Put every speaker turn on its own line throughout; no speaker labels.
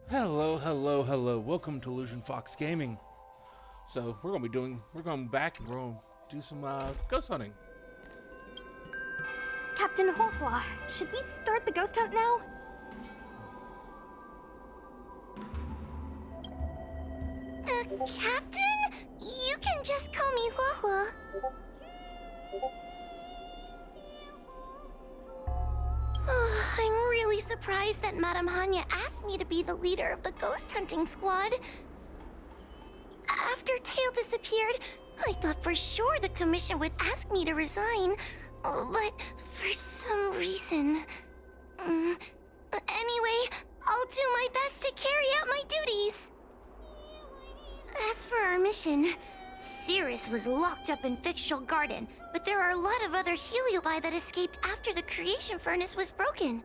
Hello, hello, hello. Welcome to Illusion Fox Gaming. So we're going back and we're going to do some ghost hunting.
Captain Huohua, should we start the ghost hunt now?
Captain? You can just call me Huohua. I'm really surprised that Madame Hanya asked me to be the leader of the ghost hunting squad. After Tail disappeared, I thought for sure the commission would ask me to resign. But for some reason... Anyway, I'll do my best to carry out my duties. As for our mission, Cirrus was locked up in Fictional Garden, but there are a lot of other Heliobi that escaped after the creation furnace was broken.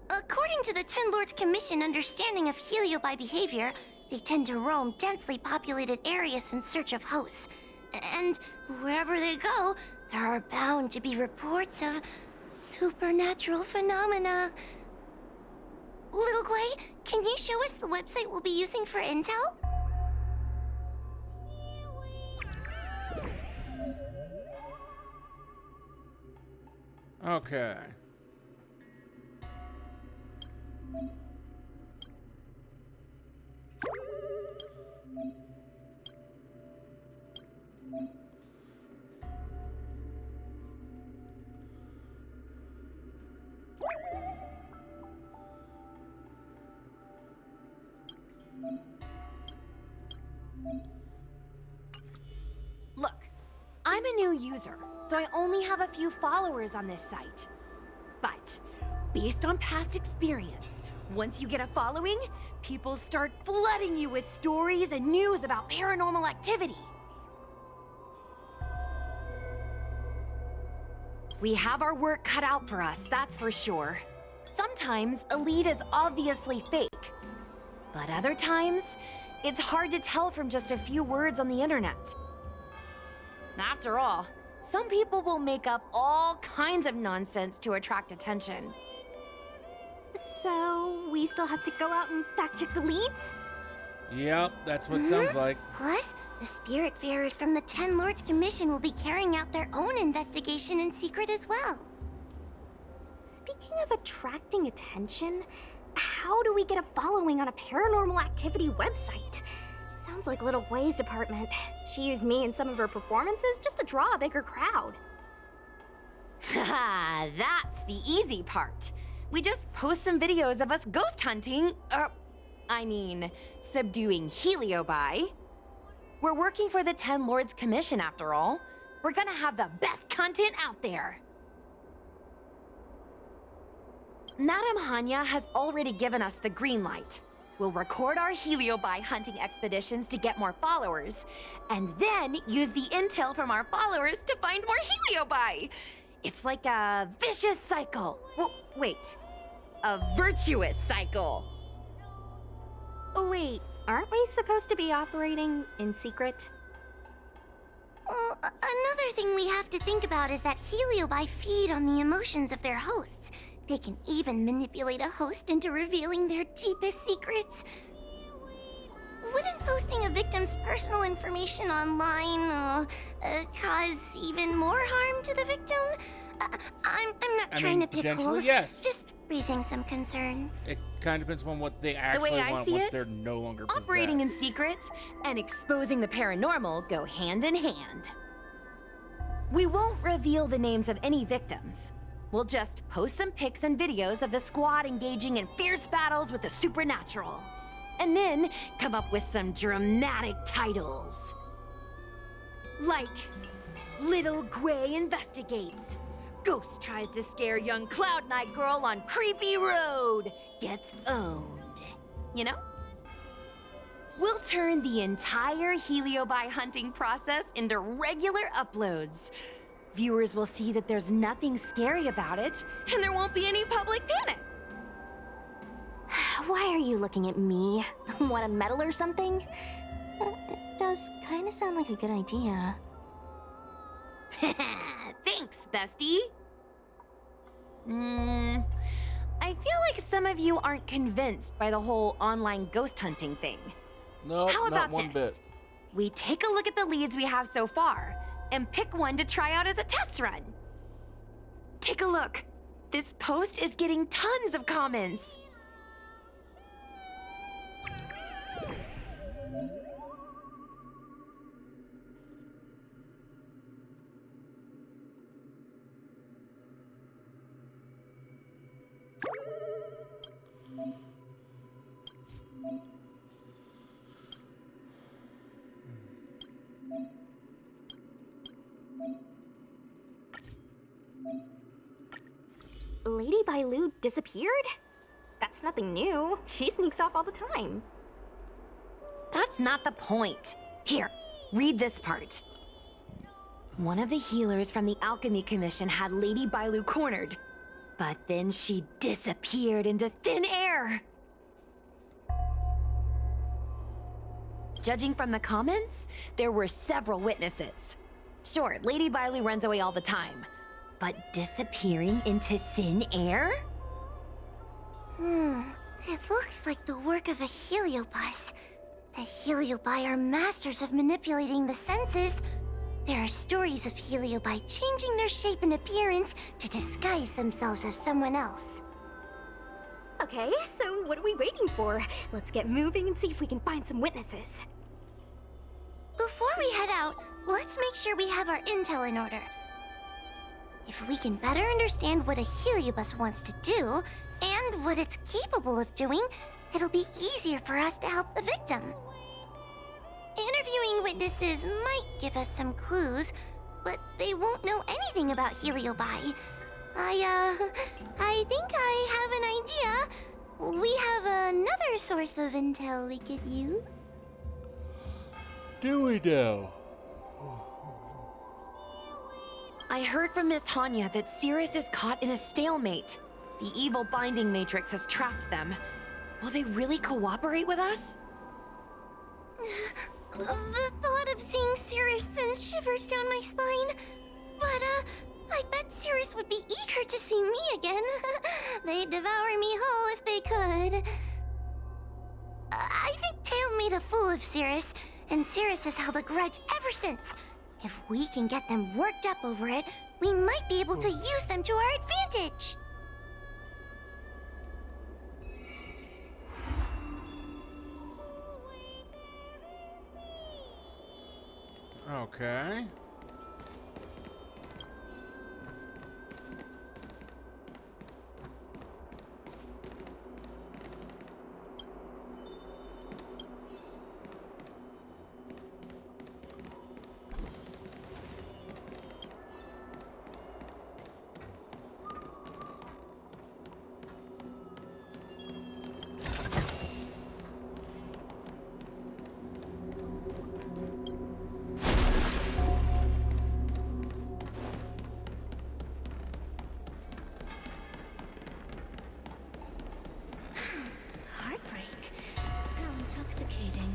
According to the Ten Lords Commission understanding of Heliobi behavior, they tend to roam densely populated areas in search of hosts. And wherever they go, there are bound to be reports of supernatural phenomena. Little Guay, can you show us the website we'll be using for intel?
Okay.
Look, I'm a new user, so I only have a few followers on this site. But, based on past experience, once you get a following, people start flooding you with stories and news about paranormal activity. We have our work cut out for us, that's for sure. Sometimes, a lead is obviously fake. But other times, it's hard to tell from just a few words on the internet. After all, some people will make up all kinds of nonsense to attract attention.
So, we still have to go out and fact-check the leads?
Yep, that's what it sounds like.
Plus, the Spiritfarers from the Ten Lords Commission will be carrying out their own investigation in secret as well.
Speaking of attracting attention, how do we get a following on a paranormal activity website? Sounds like Little Guay's department. She used me in some of her performances just to draw a bigger crowd. Haha, that's the easy part. We just post some videos of us ghost hunting, subduing Heliobi. We're working for the Ten Lords Commission after all. We're gonna have the best content out there. Madame Hanya has already given us the green light. We'll record our Heliobi hunting expeditions to get more followers, and then use the intel from our followers to find more Heliobi. It's like a vicious cycle. Well, wait, a virtuous cycle. Wait, aren't we supposed to be operating in secret?
Well, another thing we have to think about is that Heliobi feed on the emotions of their hosts. They can even manipulate a host into revealing their deepest secrets. Wouldn't posting a victim's personal information online cause even more harm to the victim? I'm not trying to pick holes,
yes.
just raising some concerns.
It kind of depends on what they actually want once they're no longer possessed.
Operating in secret and exposing the paranormal go hand in hand. We won't reveal the names of any victims. We'll just post some pics and videos of the squad engaging in fierce battles with the supernatural. And then come up with some dramatic titles. Like, Little Guay Investigates. Ghost tries to scare young Cloud Knight girl on creepy road. Gets owned. You know? We'll turn the entire Heliobi hunting process into regular uploads. Viewers will see that there's nothing scary about it, and there won't be any public panic.
Why are you looking at me? Want a medal or something? It does kind of sound like a good idea.
Thanks, bestie. I feel like some of you aren't convinced by the whole online ghost hunting thing.
No,
How
not
about
one
this?
bit.
We take a look at the leads we have so far and pick one to try out as a test run. Take a look. This post is getting tons of comments.
Lady Bailu disappeared? That's nothing new. She sneaks off all the time.
That's not the point. Here, read this part. One of the healers from the Alchemy Commission had Lady Bailu cornered, but then she disappeared into thin air. Judging from the comments, there were several witnesses. Sure, Lady Bailu runs away all the time, but disappearing into thin air?
It looks like the work of a heliobus. The heliobi are masters of manipulating the senses. There are stories of heliobi changing their shape and appearance to disguise themselves as someone else.
Okay, so what are we waiting for? Let's get moving and see if we can find some witnesses.
Before we head out, let's make sure we have our intel in order. If we can better understand what a heliobus wants to do, and what it's capable of doing, it'll be easier for us to help the victim. Interviewing witnesses might give us some clues, but they won't know anything about heliobi. I think I have an idea. We have another source of intel we could use.
Do we know?
I heard from Miss Hanya that Cirrus is caught in a stalemate. The evil binding matrix has trapped them. Will they really cooperate with us?
The thought of seeing Cirrus sends shivers down my spine. But, I bet Cirrus would be eager to see me again. They'd devour me whole if they could. I think Tail made a fool of Cirrus, and Cirrus has held a grudge ever since. If we can get them worked up over it, we might be able to use them to our advantage.
Okay.
Heartbreak. How intoxicating.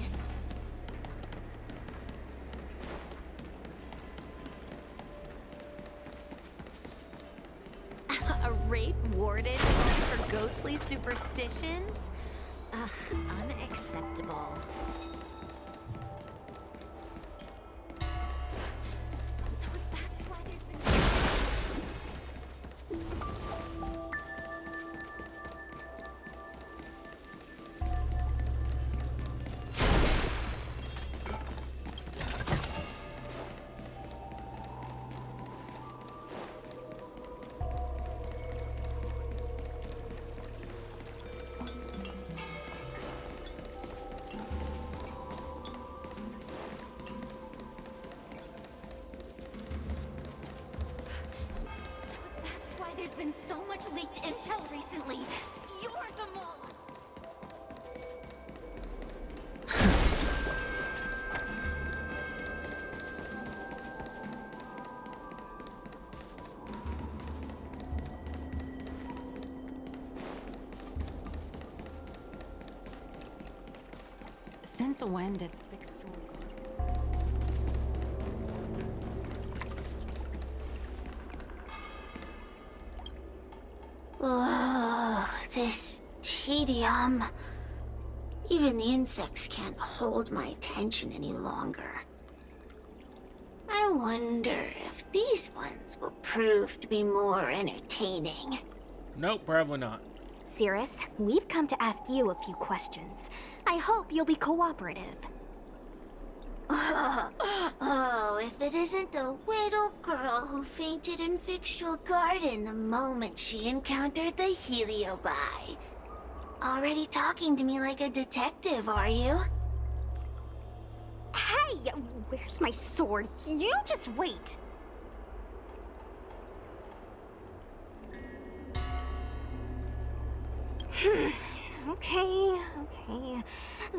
A wraith warded for ghostly superstitions? Ugh, unacceptable.
So that's why there's been... That's why there's been so much leaked intel recently. You're the mole.
Since when did fixed
Oh, Yum. Even the insects can't hold my attention any longer. I wonder if these ones will prove to be more entertaining.
Nope, probably not.
Cirrus, we've come to ask you a few questions. I hope you'll be cooperative.
Oh, if it isn't the little girl who fainted in Vixtual Garden the moment she encountered the Heliobi. Already talking to me like a detective, are you?
Hey, where's my sword? You just wait. Okay.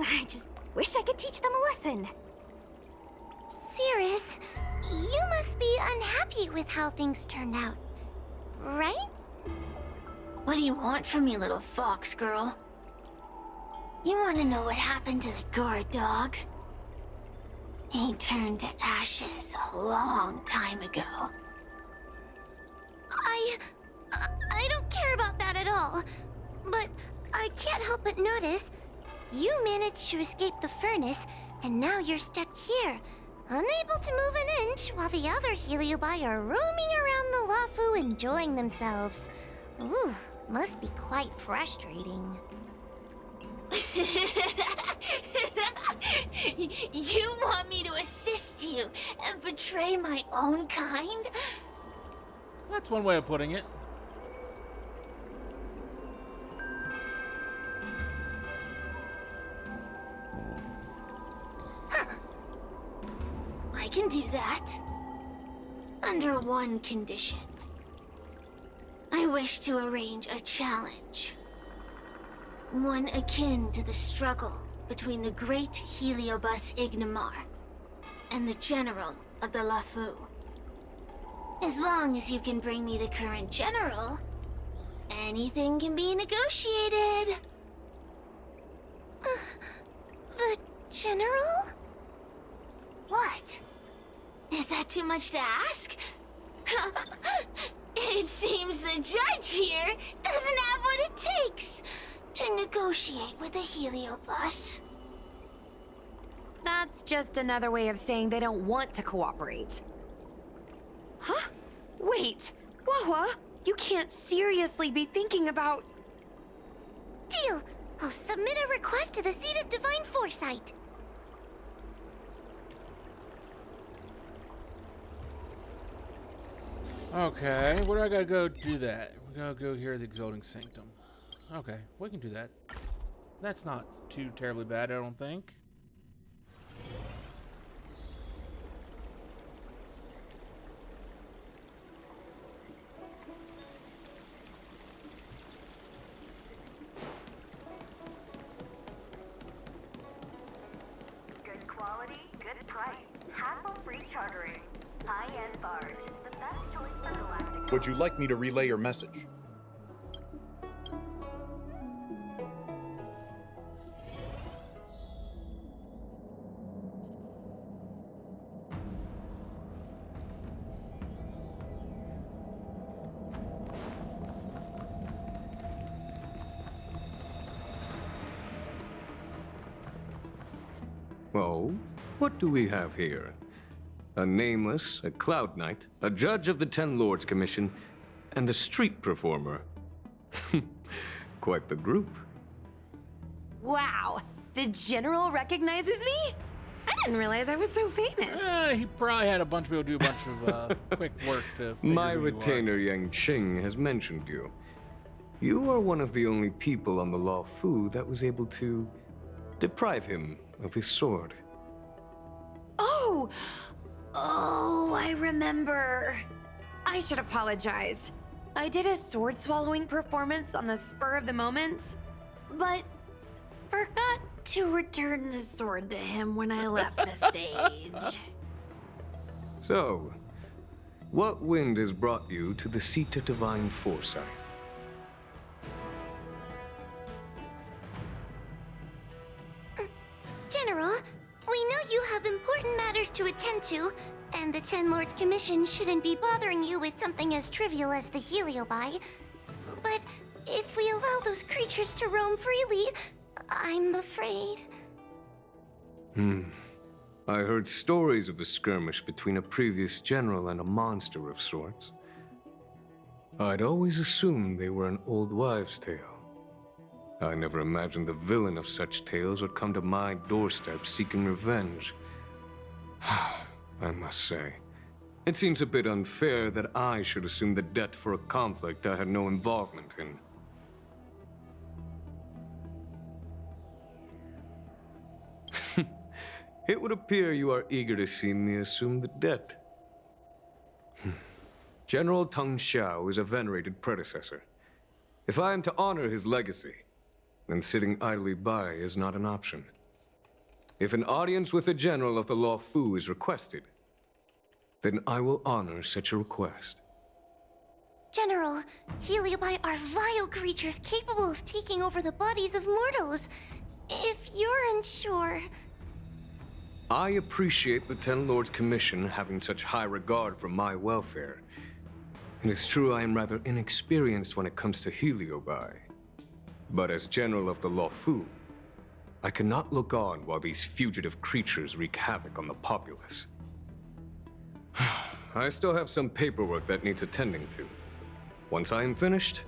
I just wish I could teach them a lesson.
Cirrus, you must be unhappy with how things turned out, right? What do you want from me, little fox girl? You want to know what happened to the guard dog? He turned to ashes a long time ago. I don't care about that at all. But I can't help but notice you managed to escape the furnace, and now you're stuck here, unable to move an inch while the other Heliobi are roaming around the luofu enjoying themselves. Ooh, must be quite frustrating. You want me to assist you and betray my own kind?
That's one way of putting it.
I can do that. Under one condition. I wish to arrange a challenge. One akin to the struggle between the great Heliobus Ignamar and the general of the luofu. As long as you can bring me the current general, anything can be negotiated. The general? What? Is that too much to ask? It seems the judge here doesn't have what it takes to negotiate with the Heliobus.
That's just another way of saying they don't want to cooperate. Huh? Wait, Wawa, you can't seriously be thinking about...
Deal! I'll submit a request to the Seat of Divine Foresight.
Okay, where do I gotta go do that? We gotta go here to the Exalting Sanctum. Okay, we can do that. That's not too terribly bad, I don't think.
Good quality, good price. Hassle-free chartering. High-end barge. The best choice for galactic.
Would you like me to relay your message?
Oh, what do we have here? A nameless, a cloud knight, a judge of the Ten Lords Commission, and a street performer. Quite the group.
Wow, the general recognizes me? I didn't realize I was so famous.
He probably had a bunch of people do a bunch of quick work to figure
My
who you are.
retainer Yang Qing has mentioned you. You are one of the only people on the luofu that was able to deprive him of his sword.
Oh, I remember. I should apologize. I did a sword swallowing performance on the spur of the moment, but forgot to return the sword to him when I left the stage.
So, what wind has brought you to the seat of divine foresight?
General, we know you have important matters to attend to, and the Ten Lords Commission shouldn't be bothering you with something as trivial as the Heliobi. But if we allow those creatures to roam freely, I'm afraid.
I heard stories of a skirmish between a previous general and a monster of sorts. I'd always assumed they were an old wives' tale. I never imagined the villain of such tales would come to my doorstep seeking revenge. I must say, it seems a bit unfair that I should assume the debt for a conflict I had no involvement in. It would appear you are eager to see me assume the debt. General Teng Xiao is a venerated predecessor. If I am to honor his legacy, then sitting idly by is not an option. If an audience with the general of the luofu is requested, then I will honor such a request.
General, Heliobi are vile creatures capable of taking over the bodies of mortals. If you're unsure...
I appreciate the Ten Lords' Commission having such high regard for my welfare. It is true I am rather inexperienced when it comes to Heliobi. But as General of the luofu, I cannot look on while these fugitive creatures wreak havoc on the populace. I still have some paperwork that needs attending to. Once I am finished,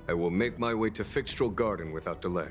I will make my way to Fixtral Garden without delay.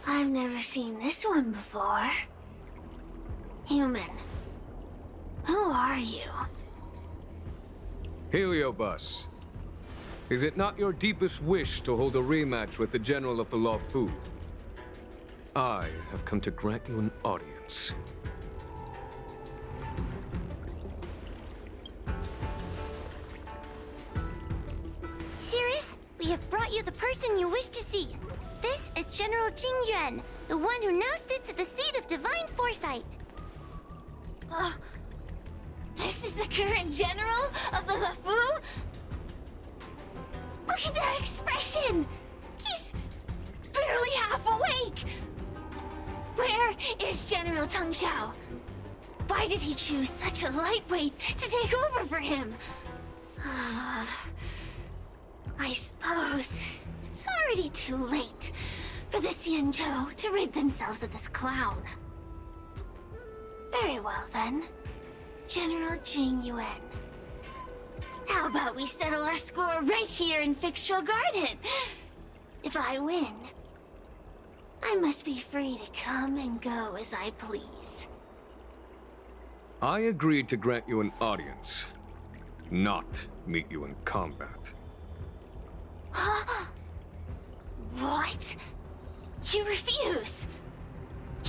I've never seen this one before. Human. Who are you?
Heliobus, is it not your deepest wish to hold a rematch with the General of the luofu? I have come to grant you an audience.
Sirius, we have brought you the person you wish to see. This is General Jing Yuan, the one who now sits at the seat of divine foresight. This is the current general of the luofu? Look at that expression! He's barely half awake! Where is General Teng Xiao? Why did he choose such a lightweight to take over for him? I suppose it's already too late for the Xianzhou to rid themselves of this clown. Very well then, General Jing Yuan. How about we settle our score right here in Fixtral Garden? If I win, I must be free to come and go as I please.
I agreed to grant you an audience, not meet you in combat.
What? You refuse?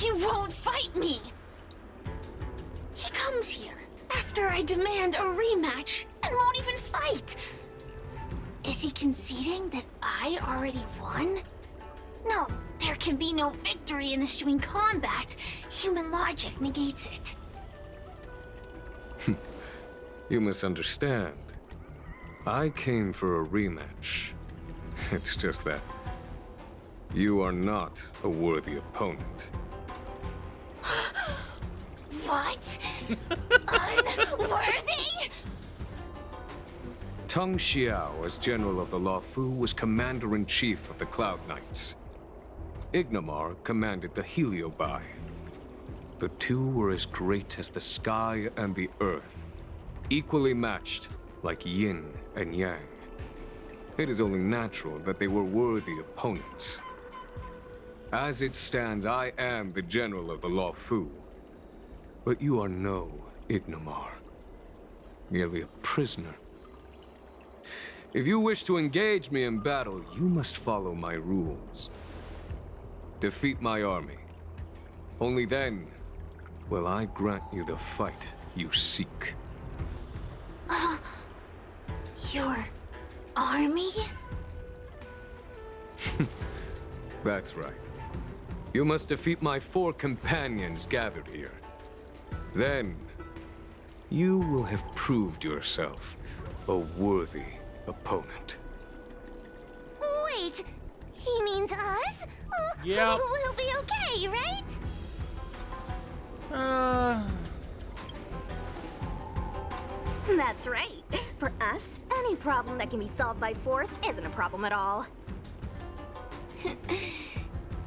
You won't fight me? He comes here after I demand a rematch and won't even fight. Is he conceding that I already won? No, there can be no victory in eschewing combat. Human logic negates it.
You misunderstand. I came for a rematch. It's just that you are not a worthy opponent.
What? Unworthy?
Teng Xiao, as General of the luofu, was Commander-in-Chief of the Cloud Knights. Ignamar commanded the Heliobi. The two were as great as the sky and the earth, equally matched like yin and yang. It is only natural that they were worthy opponents. As it stands, I am the General of the luofu. But you are no Ignamar, merely a prisoner. If you wish to engage me in battle, you must follow my rules. Defeat my army. Only then will I grant you the fight you seek.
Your army?
That's right. You must defeat my 4 companions gathered here. Then, you will have proved yourself a worthy opponent.
Wait, he means us?
Yep.
We'll be okay, right?
That's right. For us, any problem that can be solved by force isn't a problem at all.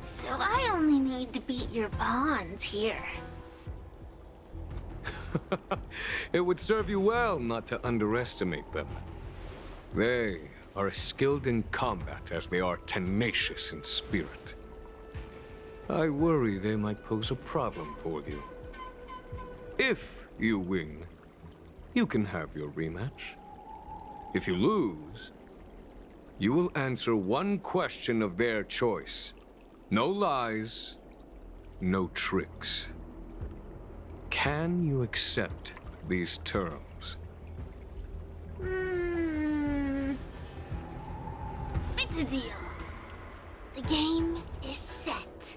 So I only need to beat your pawns here.
It would serve you well not to underestimate them. They are as skilled in combat as they are tenacious in spirit. I worry they might pose a problem for you. If you win, you can have your rematch. If you lose, you will answer one question of their choice. No lies, no tricks. Can you accept these terms?
It's a deal. The game is set.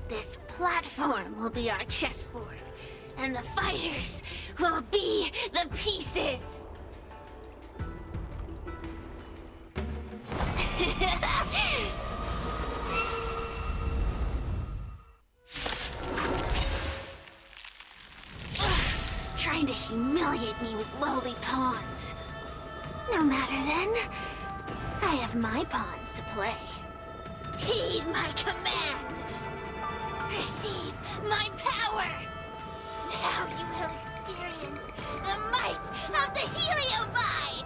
This platform will be our chessboard, and the fighters will be the pieces. Trying to humiliate me with lowly pawns. No matter then. I have my pawns to play. Heed my command. Receive my power. Now you will experience the might of the Heliobide.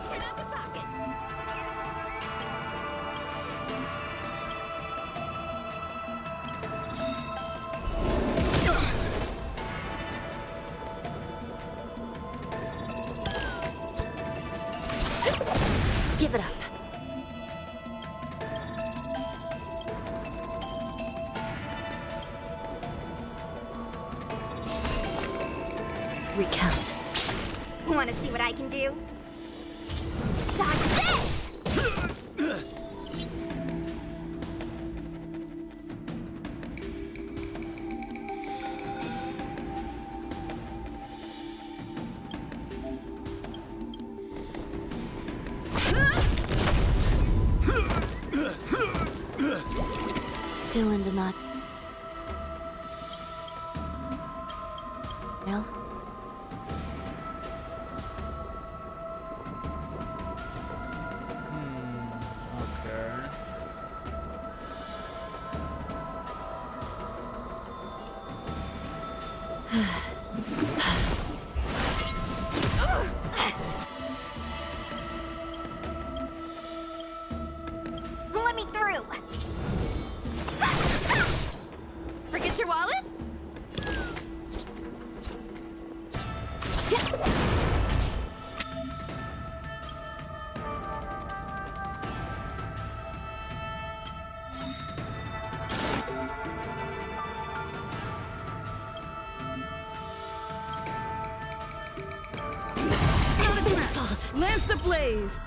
Turn out your pocket.
Give it up. Recount.
Want to see what I can do? Dodge this!
Still in denial. Well?
Okay.
Let me through! Forget your wallet?
Lance ablaze!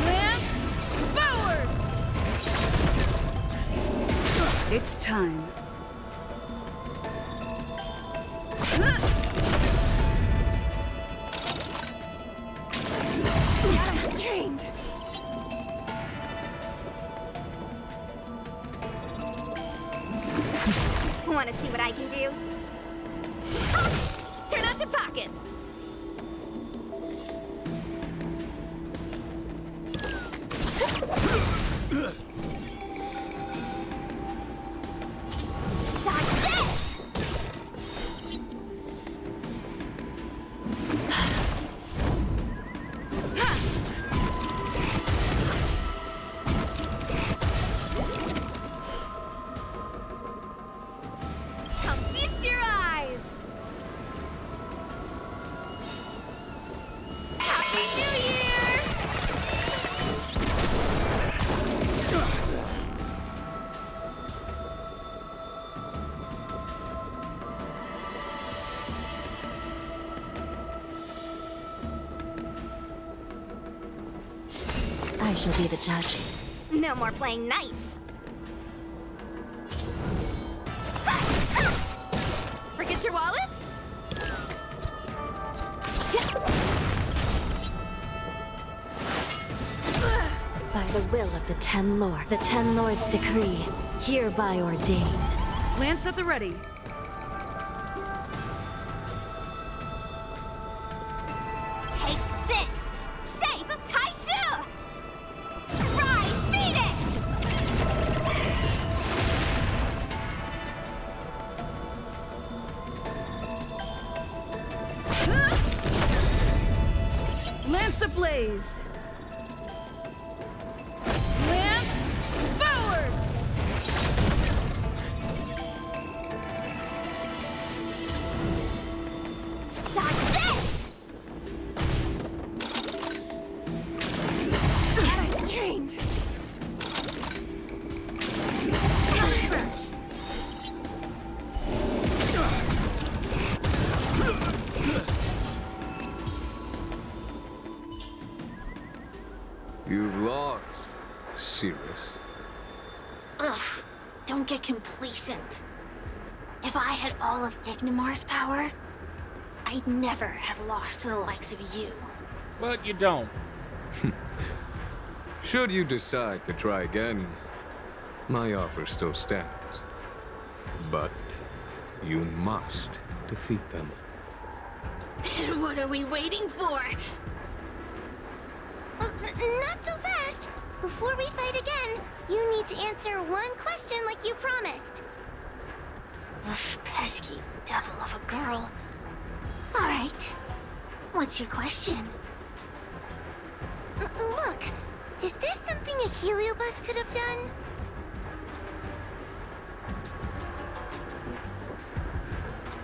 Lance forward! It's time.
Trained! Want to see what I can do? Turn out your pockets! Dodge this! Feast your eyes!
I shall be the judge.
No more playing nice. Forget your wallet?
By the will of the Ten Lords' decree, hereby ordained.
Lance at the ready.
Take this! Shape of Taishu! Rise, Venus!
Lance ablaze. Lance forward!
Dodge this! I'm trained.
You've lost, Cirrus.
Ugh, don't get complacent. If I had all of Ignimar's power, I'd never have lost to the likes of you.
But you don't.
Should you decide to try again, my offer still stands. But you must defeat them.
What are we waiting for? Not so fast. Before we fight again, you need to answer one question like you promised. Ugh, pesky devil of a girl. All right. What's your question? Look, is this something a heliobus could have done?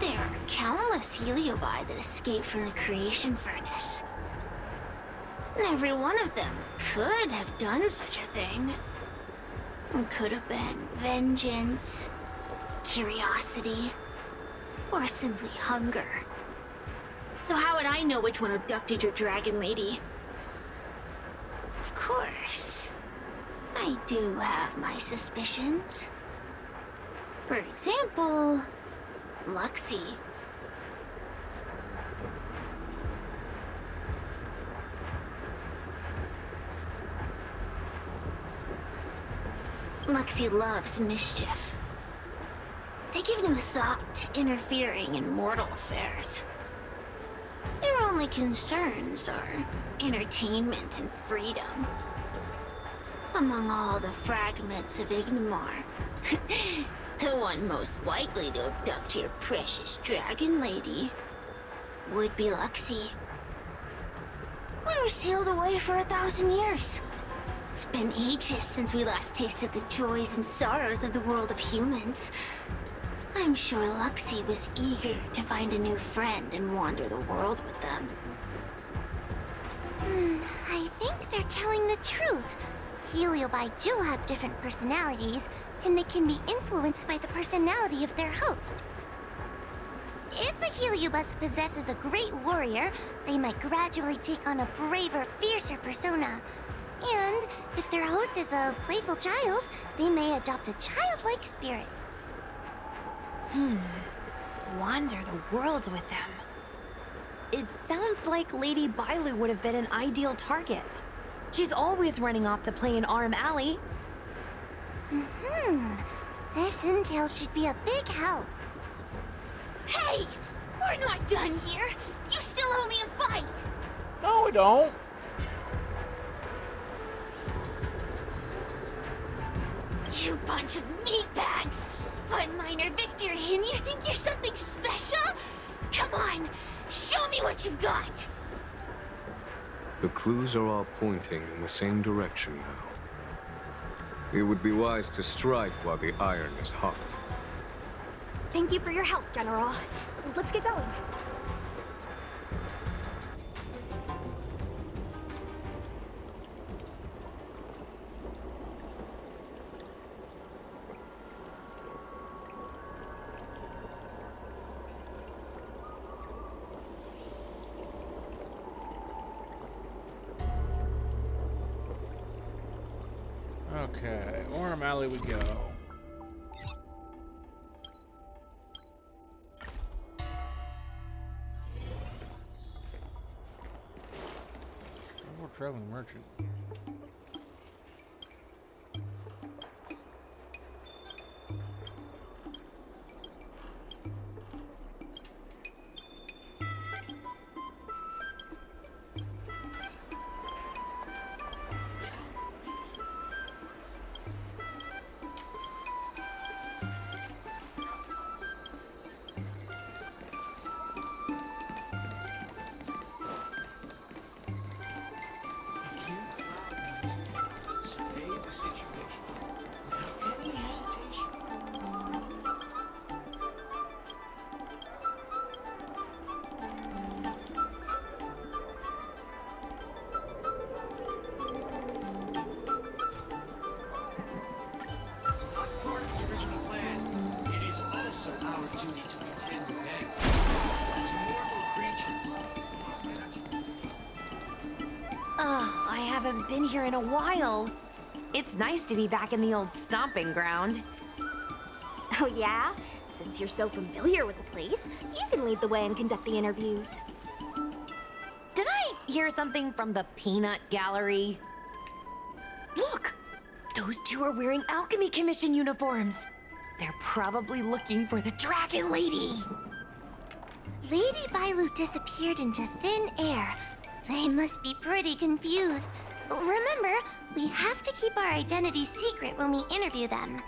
There are countless heliobi that escaped from the creation furnace. And every one of them could have done such a thing. It could have been vengeance, curiosity, or simply hunger. So how would I know which one abducted your dragon lady? Of course, I do have my suspicions. For example, Luxie. Luxie loves mischief. They give no thought to interfering in mortal affairs. Their only concerns are entertainment and freedom. Among all the fragments of Ignimar, the one most likely to abduct your precious dragon lady would be Luxie. We were sailed away for 1,000 years. It's been ages since we last tasted the joys and sorrows of the world of humans. I'm sure Luxie was eager to find a new friend and wander the world with them. I think they're telling the truth. Heliobi do have different personalities, and they can be influenced by the personality of their host. If a heliobus possesses a great warrior, they might gradually take on a braver, fiercer persona. And if their host is a playful child, they may adopt a childlike spirit.
Wander the world with them. It sounds like Lady Bailu would have been an ideal target. She's always running off to play in Arm Alley.
This intel should be a big help. Hey! We're not done here! You still owe me a fight!
No, we don't.
You bunch of meatbags! One minor victory and you think you're something special? Come on, show me what you've got!
The clues are all pointing in the same direction now. It would be wise to strike while the iron is hot.
Thank you for your help, General. Let's get going.
Okay, Orem Alley we go. More traveling merchant.
also our duty to contend with them. As mortal creatures, these natural
Ugh, I haven't been here in a while. It's nice to be back in the old stomping ground.
Oh yeah? Since you're so familiar with the place, you can lead the way and conduct the interviews.
Did I hear something from the peanut gallery? Look! Those two are wearing Alchemy Commission uniforms. They're probably looking for the Dragon Lady.
Lady Bailu disappeared into thin air. They must be pretty confused. Remember, we have to keep our identity secret when we interview them.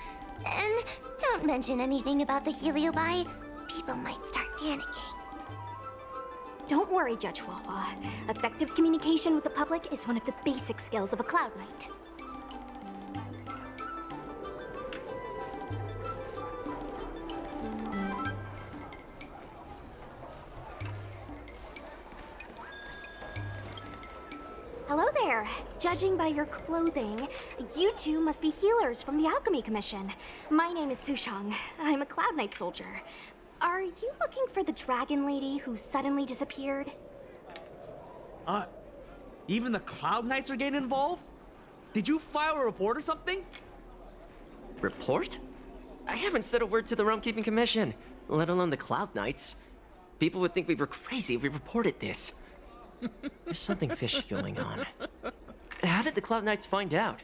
And don't mention anything about the Heliobi. People might start panicking.
Don't worry, Judge Wawa. Effective communication with the public is one of the basic skills of a Cloud Knight. Hello there. Judging by your clothing, you two must be healers from the Alchemy Commission. My name is Sushang. I'm a Cloud Knight soldier. Are you looking for the Dragon Lady who suddenly disappeared?
Even the Cloud Knights are getting involved? Did you file a report or something?
Report? I haven't said a word to the Realm Keeping Commission, let alone the Cloud Knights. People would think we were crazy if we reported this. There's something fishy going on. How did the Cloud Knights find out?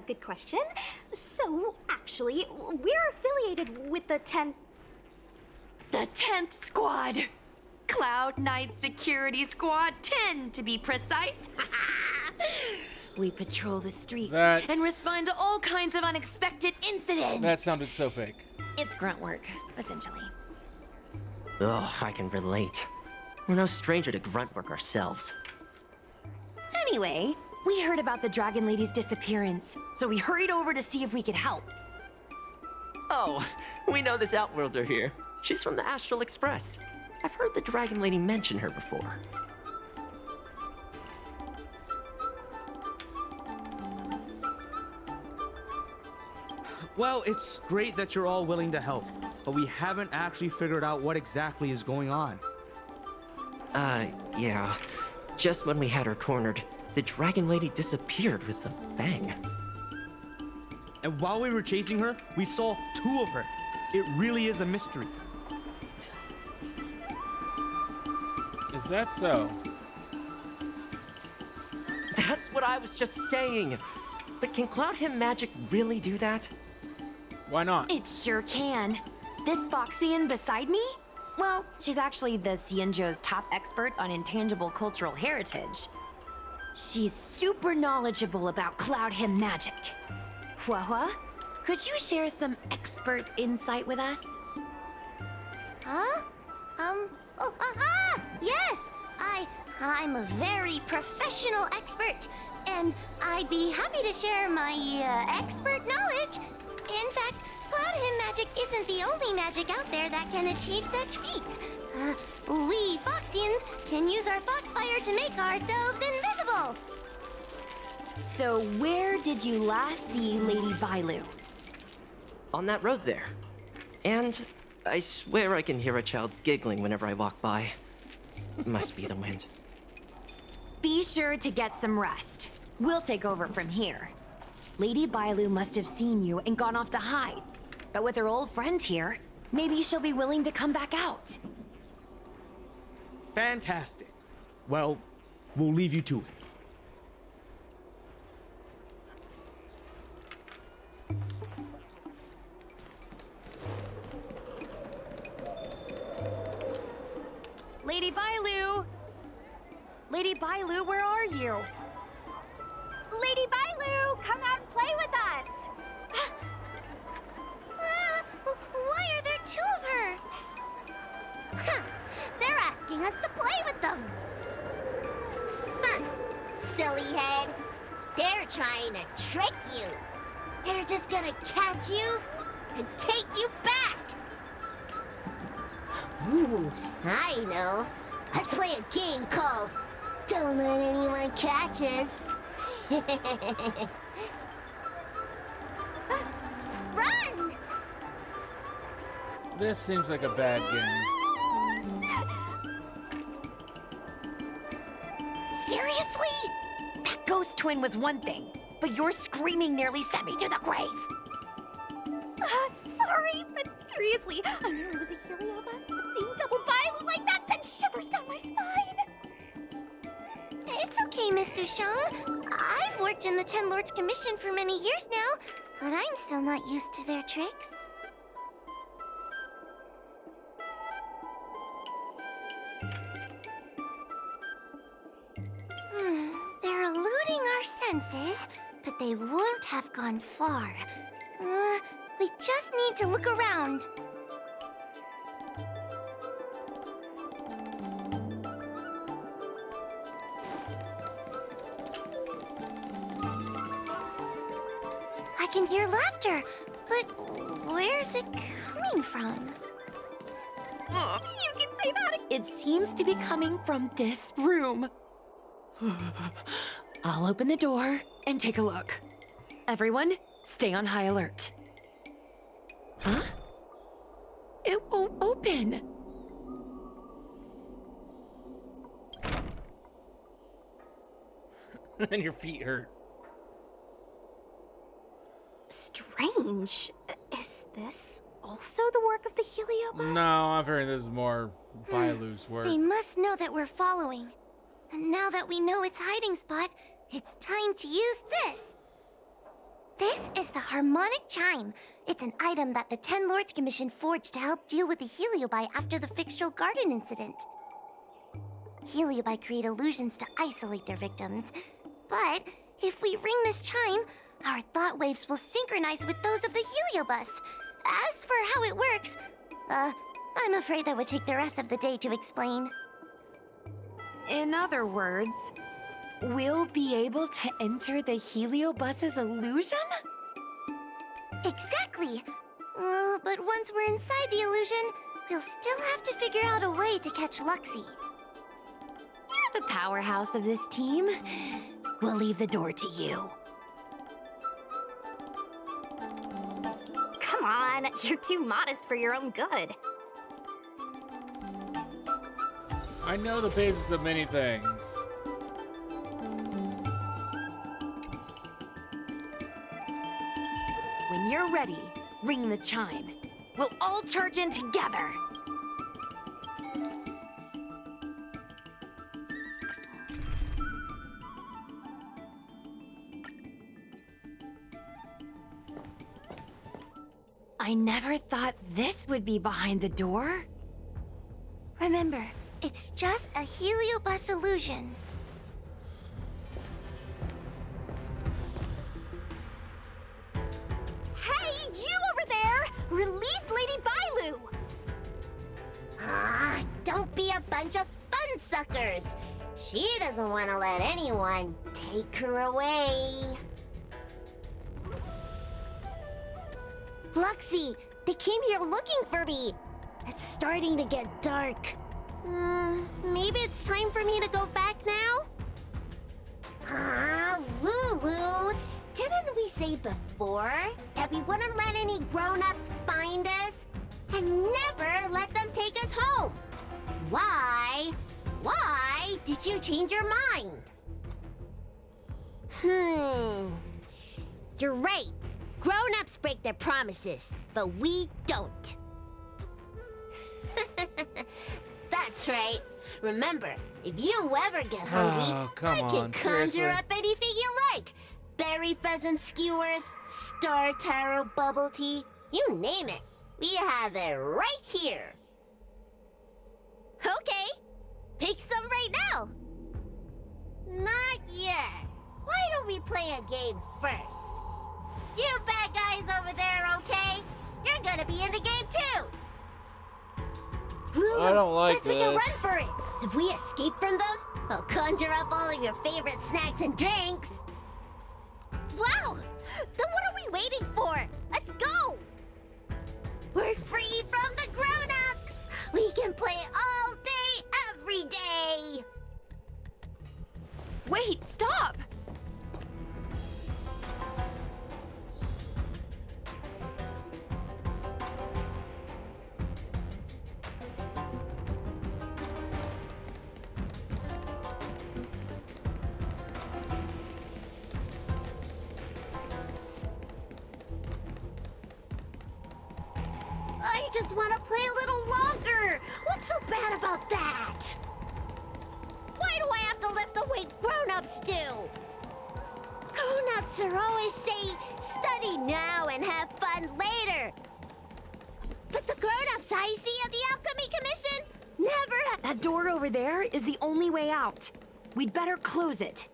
Good question. So, actually, we're affiliated with the 10th...
The 10th Squad! Cloud Knight Security Squad 10, to be precise. We patrol the streets and respond to all kinds of unexpected incidents.
That sounded so fake.
It's grunt work, essentially.
Oh, I can relate. We're no stranger to grunt work ourselves.
Anyway, we heard about the Dragon Lady's disappearance, so we hurried over to see if we could help.
Oh, we know this Outworlder here. She's from the Astral Express. I've heard the Dragon Lady mention her before.
Well, it's great that you're all willing to help, but we haven't actually figured out what exactly is going on.
Yeah. Just when we had her cornered, the Dragon Lady disappeared with a bang.
And while we were chasing her, we saw two of her. It really is a mystery.
Is that so?
That's what I was just saying. But can Cloud Him magic really do that?
Why not?
It sure can. This Foxian beside me? Well, she's actually the Xianzhou's top expert on intangible cultural heritage. She's super knowledgeable about Cloud Him magic. Huahua, could you share some expert insight with us?
Huh? Oh, aha! Yes! I'm a very professional expert, and I'd be happy to share my, expert knowledge. In fact, Cloud Him magic isn't the only magic out there that can achieve such feats. We Foxians can use our Foxfire to make ourselves invisible.
So where did you last see Lady Bailu?
On that road there. And I swear I can hear a child giggling whenever I walk by. Must be the wind.
Be sure to get some rest. We'll take over from here. Lady Bailu must have seen you and gone off to hide. But with her old friend here, maybe she'll be willing to come back out.
Fantastic. Well, we'll leave you to it.
Lady Bailu! Lady Bailu, where are you?
Lady Bailu, come out and play with us!
Why are there two of her? Huh, they're asking us to play with them. Huh, silly head. They're trying to trick you. They're just gonna catch you and take you back. Ooh, I know. Let's play a game called Don't Let Anyone Catch Us. Run!
This seems like a bad game.
Seriously? That ghost twin was one thing, but your screaming nearly sent me to the grave.
Sorry, but seriously, I knew it was a heliobus, but seeing double Bailu like that sent shivers down my spine.
It's okay, Miss Sushang. I've worked in the Ten Lords Commission for many years now, but I'm still not used to their tricks. They're eluding our senses, but they won't have gone far. We just need to look around. I can hear laughter, but where's it coming from?
You can say that. It seems to be coming from this room. I'll open the door and take a look. Everyone, stay on high alert. Huh? It won't open.
And your feet hurt.
Strange. Is this also the work of the heliobus?
No, I'm hearing this is more Bailu's work.
They must know that we're following. And now that we know its hiding spot, it's time to use this. This is the harmonic chime. It's an item that the Ten Lords Commission forged to help deal with the heliobi after the fictional garden incident. Heliobi create illusions to isolate their victims. But if we ring this chime, our thought waves will synchronize with those of the heliobus. As for how it works, I'm afraid that would take the rest of the day to explain.
In other words, we'll be able to enter the heliobus's illusion?
Exactly. But once we're inside the illusion, we'll still have to figure out a way to catch Luxie.
You're the powerhouse of this team. We'll leave the door to you.
Come on, you're too modest for your own good.
I know the basis of many things.
When you're ready, ring the chime. We'll all charge in together. I never thought this would be behind the door.
Remember, it's just a heliobus illusion.
Hey, you over there! Release Lady Bailu!
Don't be a bunch of fun suckers. She doesn't want to let anyone take her away. Luxie, they came here looking for me. It's starting to get dark. Maybe it's time for me to go back now? Lulu, didn't we say before that we wouldn't let any grown-ups find us? And never let them take us home? Why? Why did you change your mind? You're right. Grown-ups break their promises, but we don't. That's right. Remember, if you ever get hungry,
Oh, come
I can
on,
conjure
seriously?
up anything you like. Berry pheasant skewers, star taro bubble tea, you name it. We have it right here. Okay, pick some right now. Not yet. Why don't we play a game first? You bad guys over there, okay? You're gonna be in the game too. Lulu,
I don't like
let's make a
this.
run for it. If we escape from them, I'll conjure up all of your favorite snacks and drinks. Wow! Then what are we waiting for? Let's go! We're free from the grown-ups! We can play all day, every day!
Wait, stop!
I just want to play a little longer! What's so bad about that? Why do I have to lift the weight grown-ups do? Grown-ups are always saying, study now and have fun later. But the grown-ups I see at the Alchemy Commission never have...
That door over there is the only way out. We'd better close it.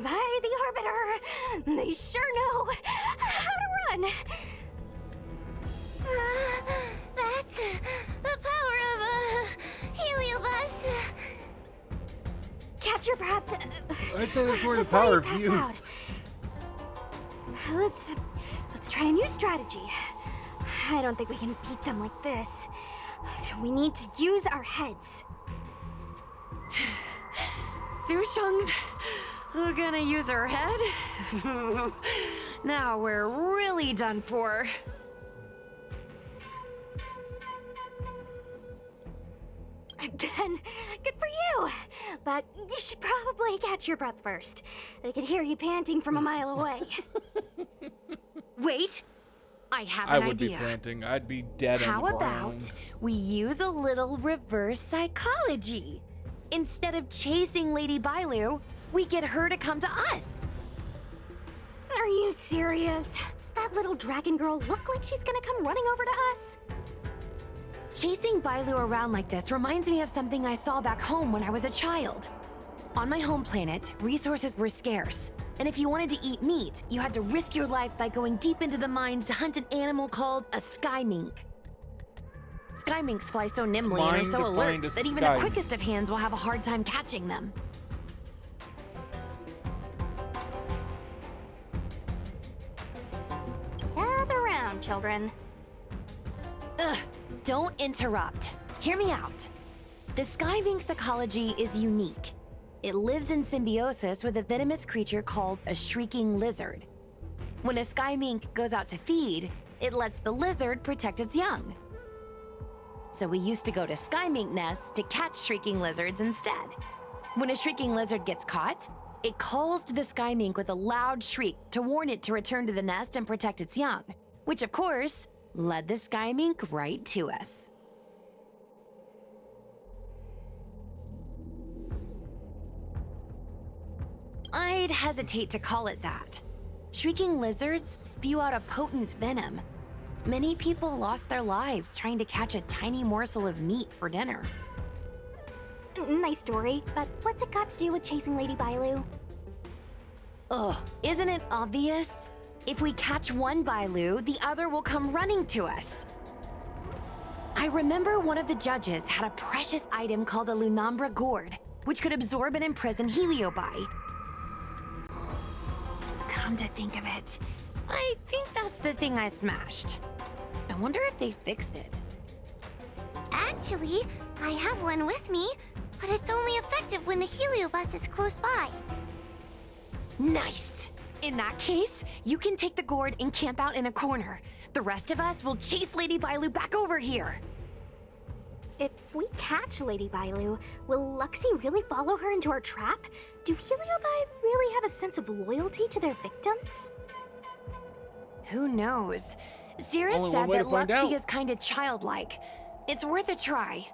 By the Arbiter, they sure know how to run.
That's the power of a heliobus.
Catch your breath.
I'd say that's more the
before
power
you
of
pass
youth.
out. Let's try a new strategy. I don't think we can beat them like this. We need to use our heads.
Sushung's gonna use her head? Now we're really done for.
Then, good for you. But you should probably catch your breath first. I could hear you panting from a mile away.
Wait, I have
I
an
would
idea.
be planting. I'd be dead
How
on the
about
ground.
we use a little reverse psychology? Instead of chasing Lady Bailu, we get her to come to us.
Are you serious? Does that little dragon girl look like she's gonna come running over to us?
Chasing Bailu around like this reminds me of something I saw back home when I was a child. On my home planet, resources were scarce, and if you wanted to eat meat, you had to risk your life by going deep into the mines to hunt an animal called a sky mink. Sky minks fly so nimbly and are
Mine
so
to
alert
find a
that even
sky
the quickest of hands will have a hard time catching them.
Gather round, children.
Ugh, don't interrupt. Hear me out. The sky mink's ecology is unique. It lives in symbiosis with a venomous creature called a shrieking lizard. When a sky mink goes out to feed, it lets the lizard protect its young. So we used to go to sky mink nests to catch shrieking lizards instead. When a shrieking lizard gets caught, it calls to the sky mink with a loud shriek to warn it to return to the nest and protect its young, which of course led the sky mink right to us. I'd hesitate to call it that. Shrieking lizards spew out a potent venom. Many people lost their lives trying to catch a tiny morsel of meat for dinner.
Nice story, but what's it got to do with chasing Lady Bailu?
Ugh, isn't it obvious? If we catch one Bailu, the other will come running to us. I remember one of the judges had a precious item called a Lunambra gourd, which could absorb and imprison Heliobi. come to think of it. I think that's the thing I smashed. I wonder if they fixed it.
Actually, I have one with me, but it's only effective when the heliobus is close by.
Nice! In that case, you can take the gourd and camp out in a corner. The rest of us will chase Lady Bailu back over here.
If we catch Lady Bailu, will Luxie really follow her into our trap? Do heliobi really have a sense of loyalty to their victims?
Who knows? Zira
Only one
said
way to
that
find
Luxie
out.
is kind of childlike. It's worth a try.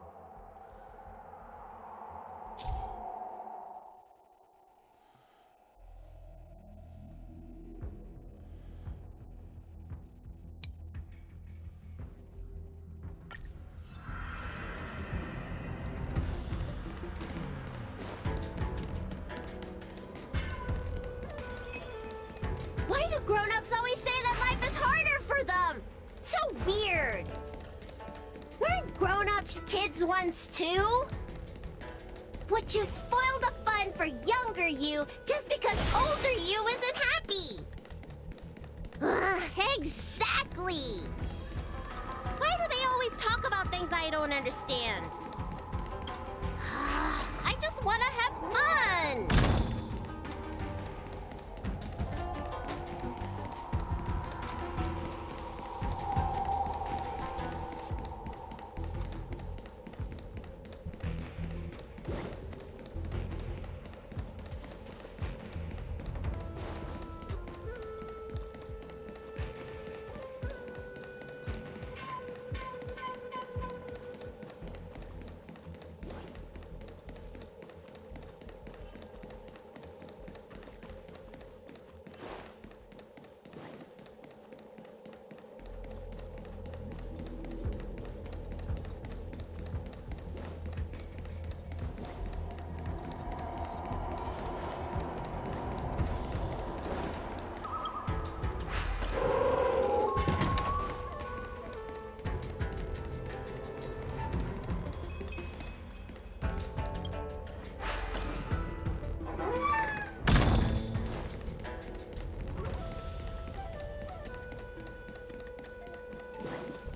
Why do grown-ups always say that life is harder for them? So weird. Weren't grown-ups kids once too? Would you spoil the fun for younger you just because older you isn't happy? Exactly. Why do they always talk about things I don't understand? I just want to have fun.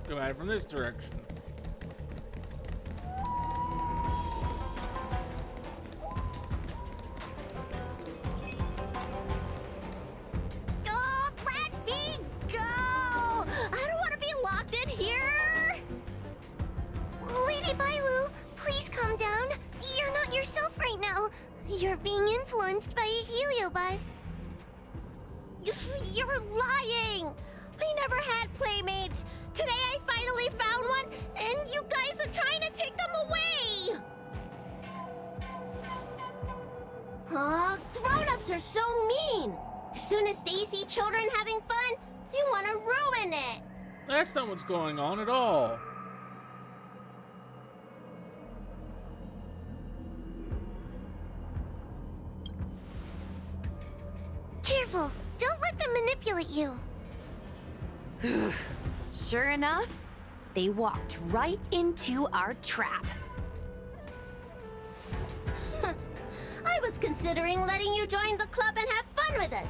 Come at it from this direction.
Don't let me go! I don't want to be locked in here! Lady Bailu, please calm down. You're not yourself right now. You're being influenced by a heliobus. You're lying! I never had playmates. Today I finally found one, and you guys are trying to take them away! Grown-ups are so mean! As soon as they see children having fun, they want to ruin it!
That's not what's going on at all.
Careful! Don't let them manipulate you!
Sure enough, they walked right into our trap.
I was considering letting you join the club and have fun with us.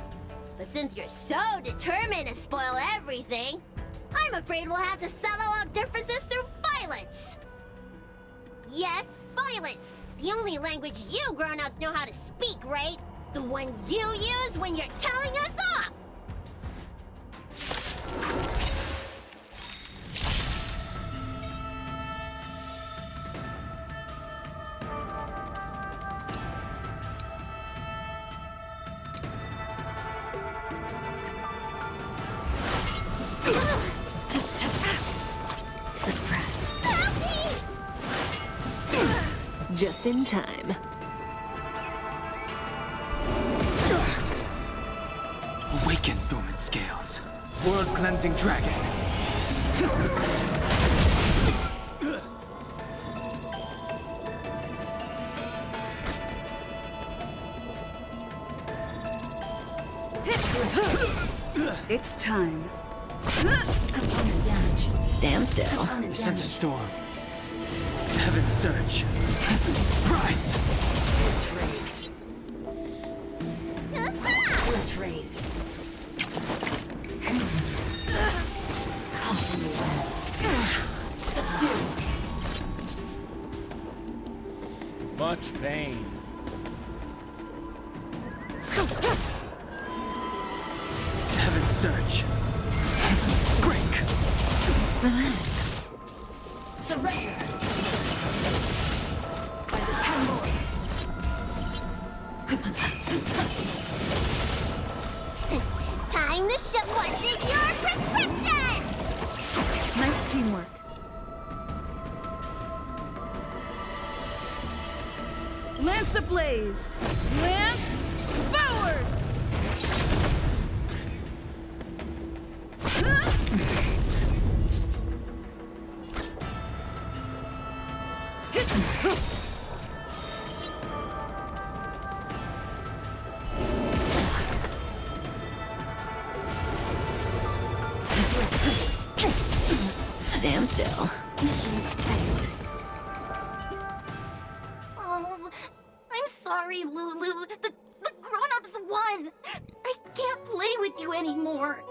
But since you're so determined to spoil everything, I'm afraid we'll have to settle our differences through violence. Yes, violence. The only language you grown-ups know how to speak, right? The one you use when you're telling us off.
Just in time.
Awaken, dormant scales. World-cleansing dragon.
It's time.
Stand still.
I sense a storm. Heaven surge. Rise!
much pain.
Heaven surge. Break. Relax.
Surrender. By the Ten Lords.
Time to shove what's in your prescription!
Nice teamwork. Lance ablaze! Lance forward!
Stand still.
Oh, I'm sorry, Lulu. The grown-ups won. I can't play with you anymore.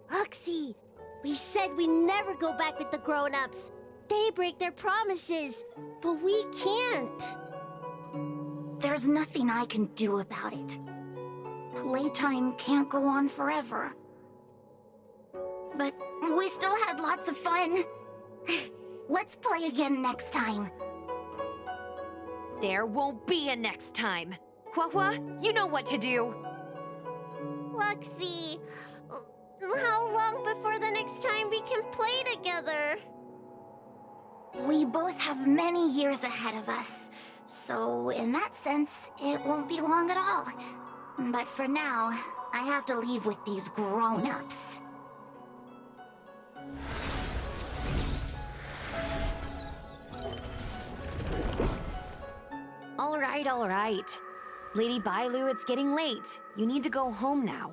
Huxley, we said we never go back with the grown-ups. They break their promises, but we can't.
There's nothing I can do about it. Playtime can't go on forever. But we still had lots of fun. Let's play again next time.
There won't be a next time. Hua, you know what to do.
Luxie, how long before the next time we can play together?
We both have many years ahead of us, so in that sense, it won't be long at all. But for now, I have to leave with these grown-ups.
All right. Lady Bailu, it's getting late. You need to go home now.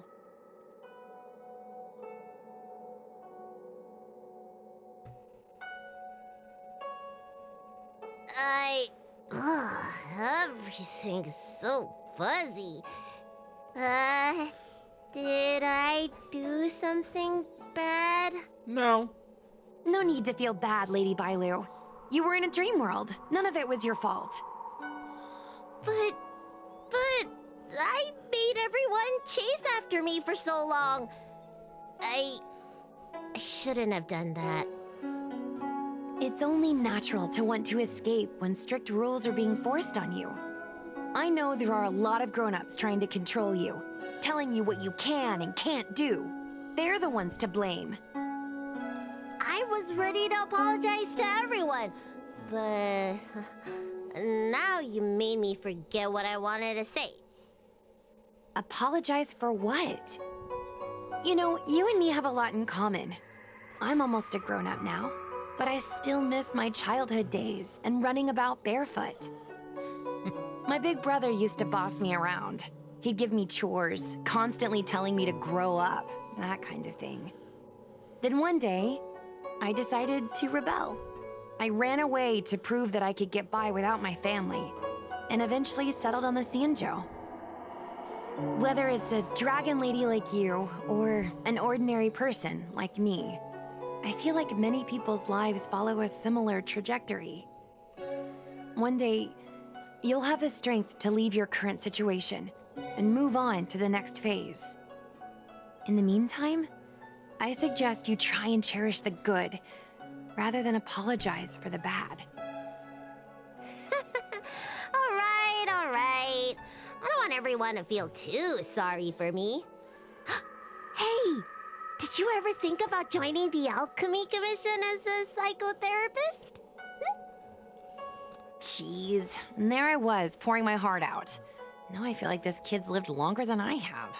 Everything's so fuzzy. Did I do something bad?
No.
No need to feel bad, Lady Bailu. You were in a dream world. None of it was your fault.
But I made everyone chase after me for so long. I shouldn't have done that.
It's only natural to want to escape when strict rules are being forced on you. I know there are a lot of grown-ups trying to control you, telling you what you can and can't do. They're the ones to blame.
I was ready to apologize to everyone, but now you made me forget what I wanted to say.
Apologize for what? You know, you and me have a lot in common. I'm almost a grown-up now, but I still miss my childhood days and running about barefoot. My big brother used to boss me around. He'd give me chores, constantly telling me to grow up, that kind of thing. Then one day, I decided to rebel. I ran away to prove that I could get by without my family, and eventually settled on the Xianzhou. Whether it's a dragon lady like you, or an ordinary person like me, I feel like many people's lives follow a similar trajectory. One day, you'll have the strength to leave your current situation and move on to the next phase. In the meantime, I suggest you try and cherish the good rather than apologize for the bad.
All right. I don't want everyone to feel too sorry for me. Hey, did you ever think about joining the Alchemy Commission as a psychotherapist?
Jeez, and there I was, pouring my heart out. Now I feel like this kid's lived longer than I have.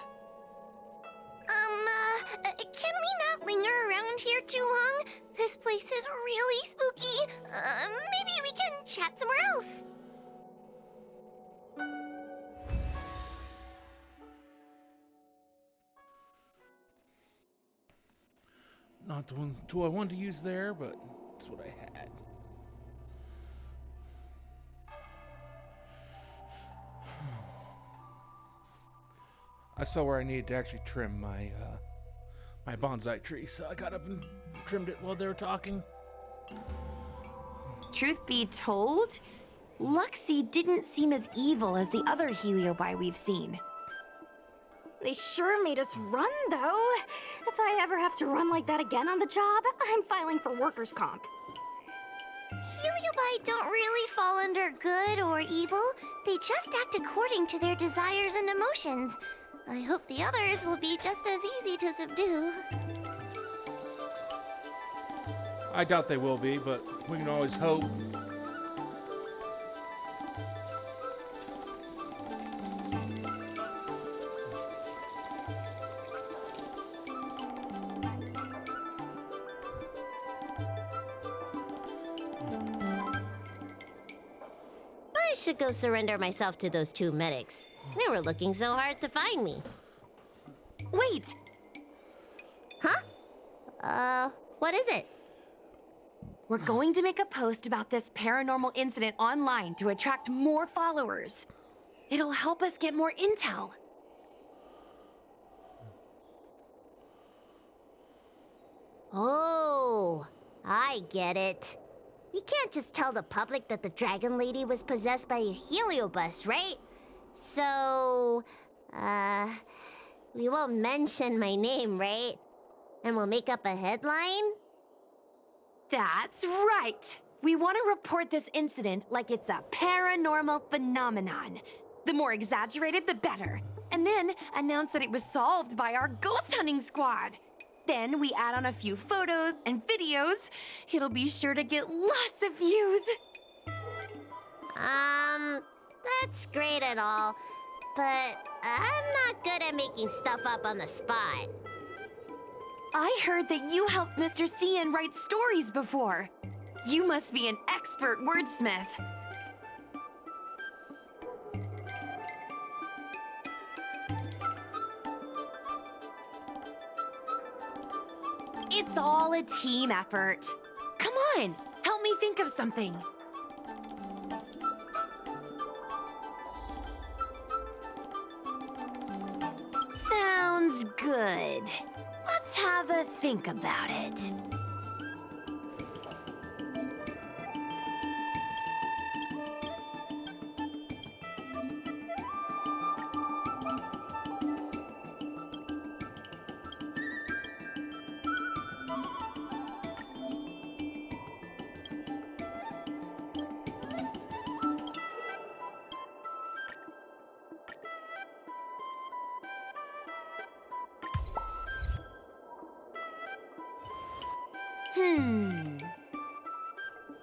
Can we not linger around here too long? This place is really spooky. Maybe we can chat somewhere else.
Not the one tool I wanted to use there, but it's what I had. I saw where I needed to actually trim my my bonsai tree, so I got up and trimmed it while they were talking.
Truth be told, Luxie didn't seem as evil as the other Heliobi we've seen.
They sure made us run, though. If I ever have to run like that again on the job, I'm filing for workers' comp.
Heliobi don't really fall under good or evil. They just act according to their desires and emotions. I hope the others will be just as easy to subdue.
I doubt they will be, but we can always hope.
I should go surrender myself to those two medics. They were looking so hard to find me.
Wait!
Huh? What is it?
We're going to make a post about this paranormal incident online to attract more followers. It'll help us get more intel.
Oh, I get it. We can't just tell the public that the dragon lady was possessed by a heliobus, right? So, we won't mention my name, right? And we'll make up a headline?
That's right! We want to report this incident like it's a paranormal phenomenon. The more exaggerated, the better. And then announce that it was solved by our ghost hunting squad. Then we add on a few photos and videos. It'll be sure to get lots of views.
That's great and all, but I'm not good at making stuff up on the spot.
I heard that you helped Mr. Cian write stories before. You must be an expert wordsmith. It's all a team effort. Come on, help me think of something. Sounds good. Let's have a think about it.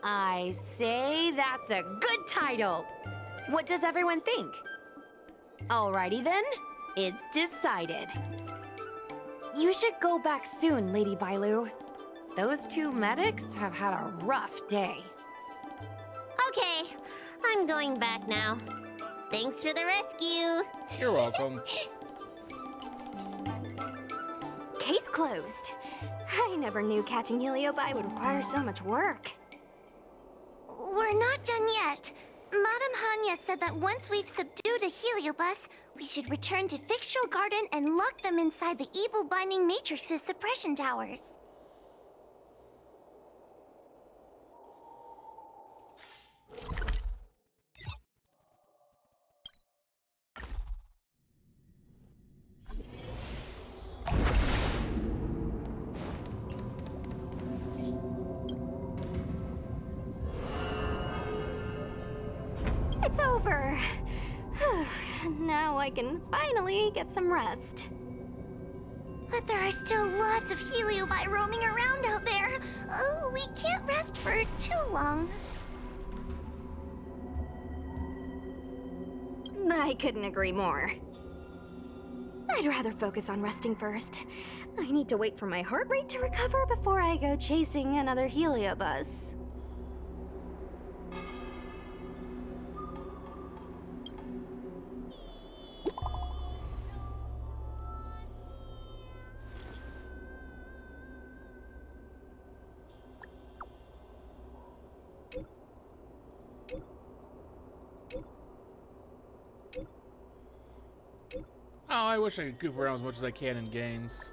I say that's a good title. What does everyone think? Alrighty then, it's decided. You should go back soon, Lady Bailu. Those two medics have had a rough day.
Okay, I'm going back now. Thanks for the rescue.
You're welcome.
Case closed. I never knew catching Heliobi would require so much work.
We're not done yet. Madame Hanya said that once we've subdued a heliobus, we should return to Fictional Garden and lock them inside the evil binding matrix's suppression towers.
It's over. Now I can finally get some rest.
But there are still lots of heliobi roaming around out there. Oh, we can't rest for too long.
I couldn't agree more. I'd rather focus on resting first. I need to wait for my heart rate to recover before I go chasing another heliobus.
Oh, I wish I could goof around as much as I can in games.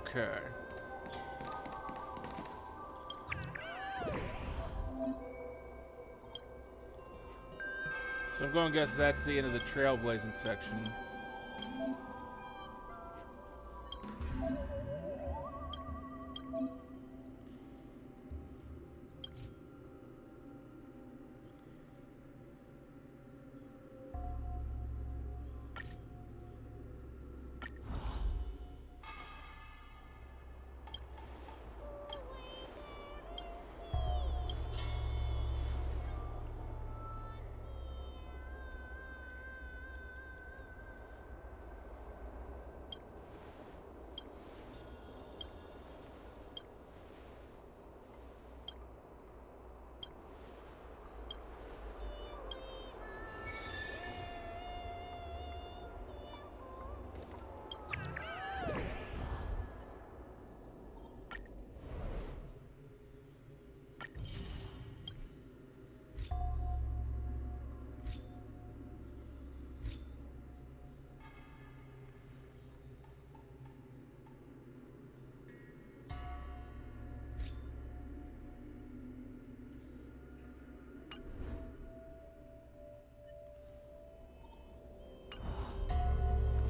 Okay. So I'm going to guess that's the end of the trailblazing section.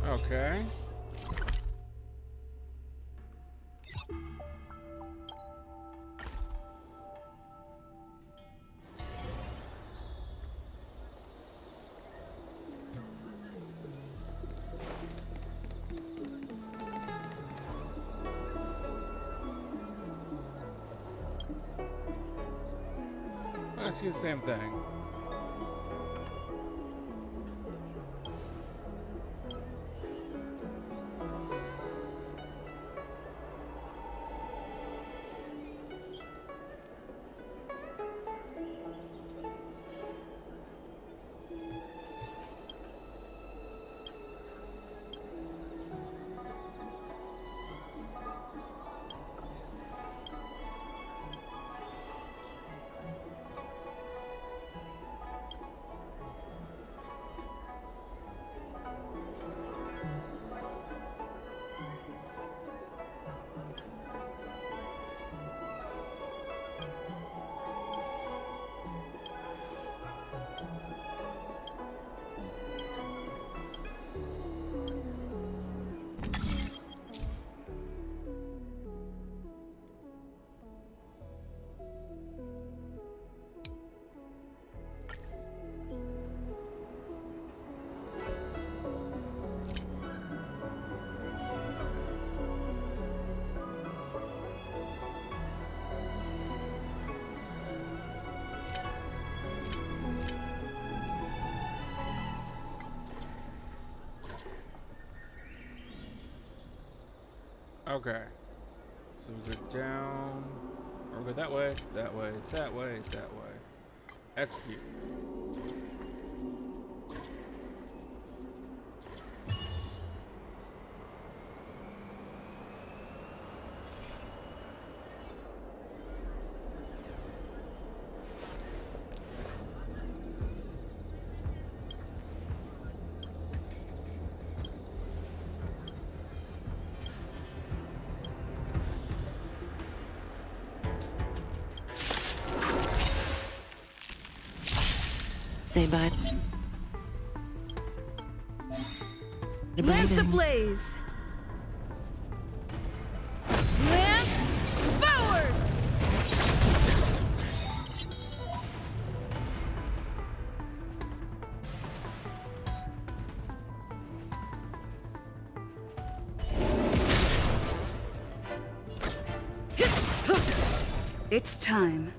Okay. I see the same thing. Okay. So we go down, or we go that way, that way, that way, that way. Execute.
Say bye.
Lance ablaze! Lance forward! It's time.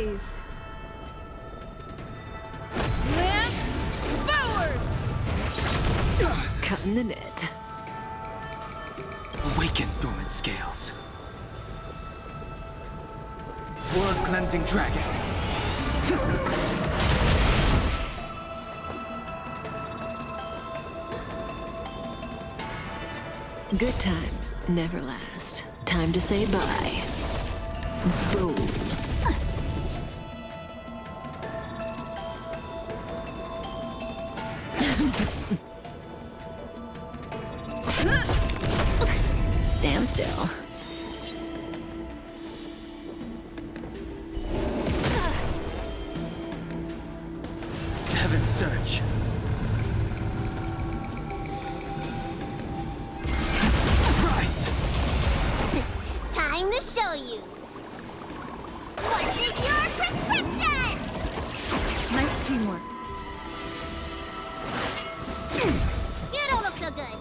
ablaze. Lance forward!
Cutting the net.
Awaken dormant scales. World cleansing dragon.
Good times never last. Time to say bye. Boom. Stand still.
Heaven's Surge. Rise!
Time to show you. What's in your prescription?
Nice teamwork.
You don't look so good.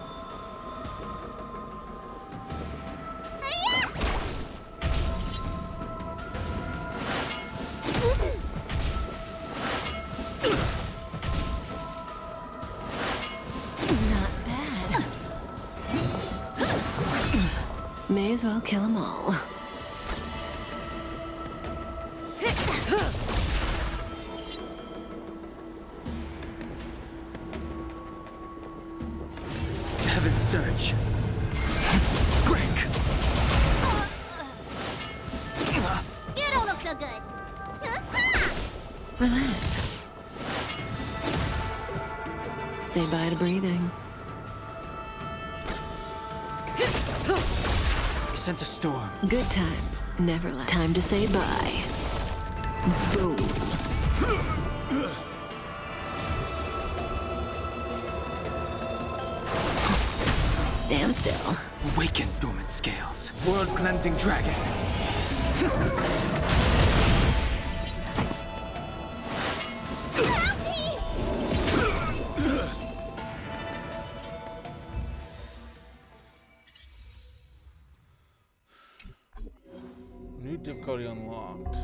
Not bad. May as well kill them all.
Heaven's Surge. Brick!
You don't look so good.
Relax. Say bye to breathing.
I sense a storm.
Good times never last. Time to say bye. Boom. Stand still.
Awaken dormant scales. World cleansing dragon.
New difficulty unlocked.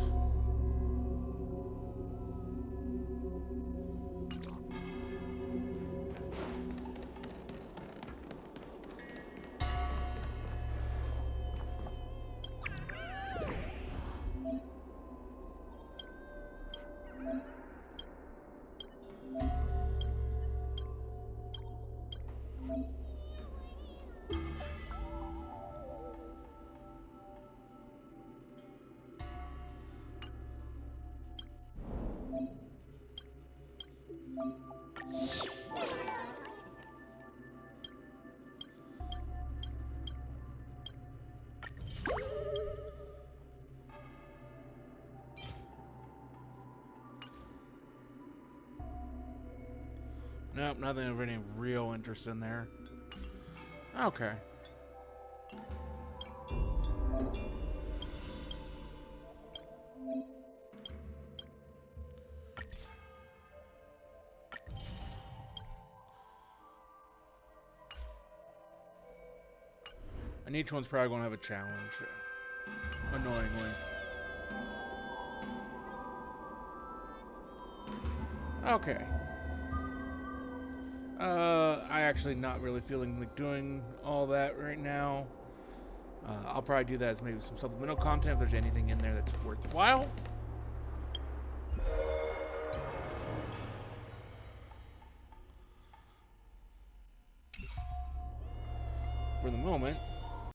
Nope, nothing of any real interest in there. Okay. And each one's probably going to have a challenge. Annoyingly. Okay. I actually not really feeling like doing all that right now. I'll probably do that as maybe some supplemental content if there's anything in there that's worthwhile. For the moment,